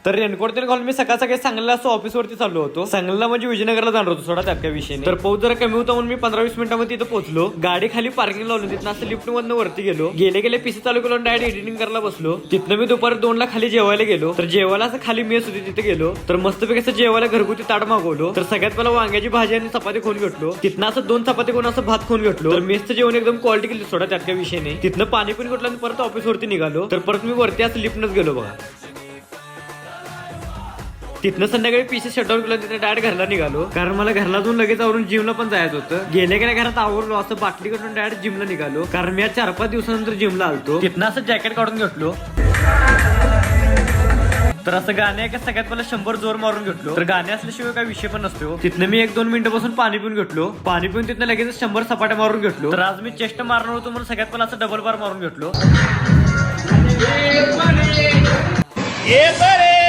तर रेनकोट त्याने घालून मी सकाळ सकाळी सांगलीला असं ऑफिसवरती चाललो होतो. सांगलीला म्हणजे विजयनगरला जाणार होतो सोडा त्यात काय विषय नाही. तर पाऊस जरा कमी होता म्हणून मी 15-20 मिनिटांमध्ये तिथं पोहोचलो. गाडी खाली पार्किंग लावली, तिथं असं लिफ्ट मधनं वरती गेलो. गेले पीसी चालू केलो, डायरेक्ट एडिटिंग करायला बसलो. तिथनं मी दुपारी 2ला खाली जेवायला गेलो. तर जेवायला असं खाली मेस होती, तिथे गेलो. तर मस्तपैकी असं जेवायला घरगुती ताट मागवलो. तर सगळ्यात पहिला वांग्याची भाजी आणि चपाती खाऊन घेतलो. तिथनं असं 2 चपाती खाऊन असं भात खाऊन घेतलो. तर मेसचं जेवण एकदम क्वालिटी केली सोडा, त्यात काय विषय नाही. तिथनं पाणी पण घेतलं आणि परत ऑफिसवरती निघालो. तर परत मी वरती असं लिफ्टनच गेलो बघा. तिथनं संध्याकाळी पीसी शटडाऊन केलं, तिथे डायरेक्ट घरला निघालो. कारण मला घरला जाऊन लगेच आवरून जिमला पण जायचं होतं. गेल्या घरात आवरलो, असं बाटली काढून डायरेक्ट जिमला निघालो. कारण मी आज 4-5 दिवसानंतर जिमला आलतो. तिथनं असं जॅकेट काढून घेतलो. तर असं गाणे का सगळ्यात मला 100 जोर मारून घेतलो. तर गाणे असल्याशिवाय काही विषय पण नसतो. तिथनं मी 1-2 मिनिटापासून पाणी पिऊन घेतलो. पाणी पिऊन तिथनं लगेच 100 सपाट्या मारून घेतलो. तर आज मी चेस्ट मारणार होतो म्हणून सगळ्यात मला असं डबल बार मारून घेतलो.